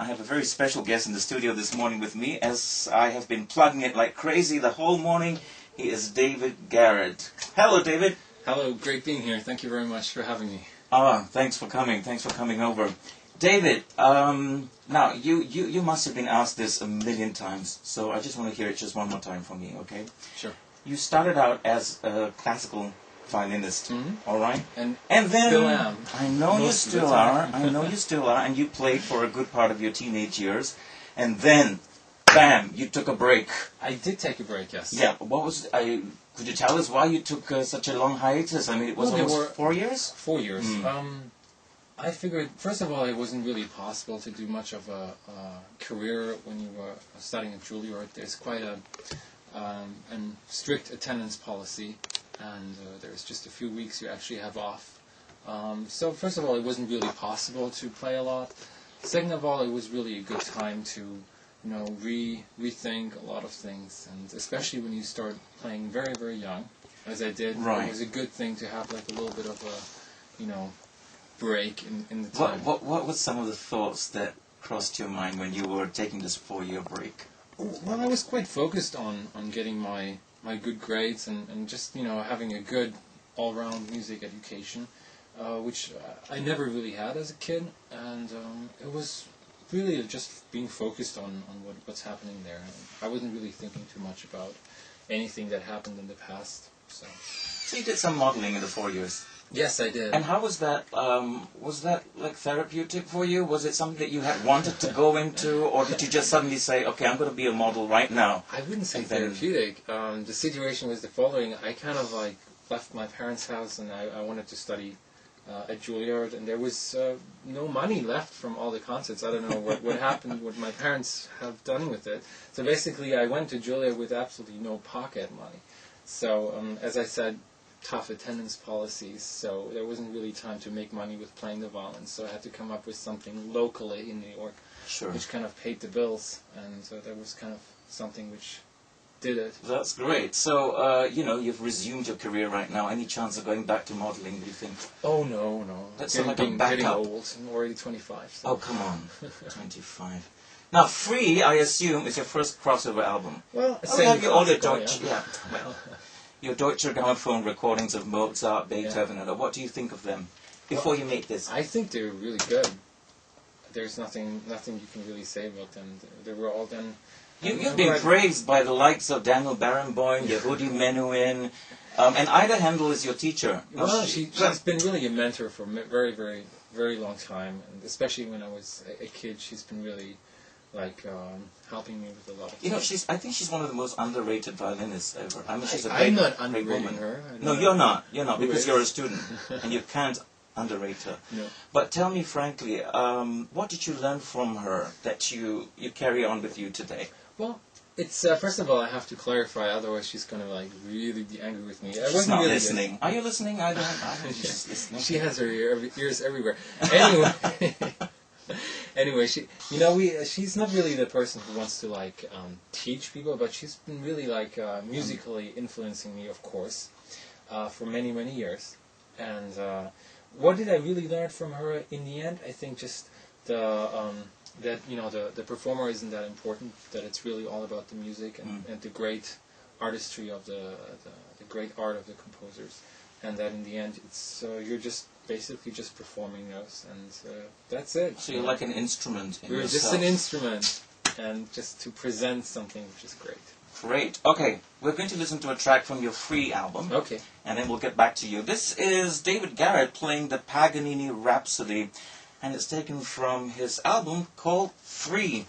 I have a very special guest in the studio this morning with me, as I have been plugging it like crazy the whole morning. He is David Garrett. Hello, David. Hello, great being here. Thank you very much for having me. Thanks for coming. Thanks for coming over. David, now, you must have been asked this a million times, so I just want to hear it just one more time from you, okay? Sure. You started out as a classical violinist, all right? And then, still am. I know you still are. I know you still are, and you played for a good part of your teenage years, and then, bam, you took a break. I did take a break, yes. Yeah, could you tell us why you took such a long hiatus? I mean, it was almost 4 years? 4 years. I figured, first of all, it wasn't really possible to do much of a career when you were studying at Juilliard. There's quite a strict attendance policy, and there's just a few weeks you actually have off. So first of all, it wasn't really possible to play a lot. Second of all, it was really a good time to, rethink a lot of things, and especially when you start playing very, very young, as I did. Right. It was a good thing to have like a little bit of a, break in the time. What were some of the thoughts that crossed your mind when you were taking this 4-year break? Well, I was quite focused on getting my good grades and just, having a good all-round music education, which I never really had as a kid, and it was really just being focused on what's happening there. I wasn't really thinking too much about anything that happened in the past. So you did some modeling in the 4 years? Yes, I did. And how was that? Was that like therapeutic for you? Was it something that you had wanted to go into, or did you just suddenly say, "Okay, I'm going to be a model right now"? I wouldn't say therapeutic. The situation was the following: I kind of left my parents' house, and I wanted to study at Juilliard, and there was no money left from all the concerts. I don't know what happened, what my parents have done with it. So basically, I went to Juilliard with absolutely no pocket money. So as I said, tough attendance policies, so there wasn't really time to make money with playing the violin, so I had to come up with something locally in New York, which kind of paid the bills, and so that was kind of something which did it. That's great. So, you've resumed your career right now. Any chance of going back to modeling, do you think? Oh, no. That's getting old. I'm already 25. So. Oh, come on. 25. Now, Free, I assume, is your first crossover album. Well, you have your older Deutsche, your Deutsche Grammophon recordings of Mozart, Beethoven, and what do you think of them before you make this? I think they're really good. There's nothing you can really say about them. They were all done. You've been praised by the likes of Daniel Barenboim, Yehudi Menuhin, and Ida Haendel is your teacher. Well, she's been really a mentor for a very, very, very long time, and especially when I was a kid, she's been really helping me with a lot of things. I think she's one of the most underrated violinists ever. I mean, she's I'm not underrating her. No, you're not. You're not, because you're a student, and you can't underrate her. No. But tell me frankly, what did you learn from her that you carry on with you today? Well, it's first of all, I have to clarify, otherwise she's going to really be angry with me. She's not really listening. Are you listening? I don't think she's listening. She has her ears everywhere. Anyway, she's not really the person who wants to teach people, but she's been really musically influencing me, of course, for many, many years. And what did I really learn from her in the end? I think just the performer isn't that important, that it's really all about the music and the great artistry of the great art of the composers, and that in the end it's you're just basically just performing those, and that's it. So you're like an instrument in You're yourself. just an instrument, and just to present something which is great. Great. Okay, we're going to listen to a track from your Free album. Okay. And then we'll get back to you. This is David Garrett playing the Paganini Rhapsody, and it's taken from his album called Free.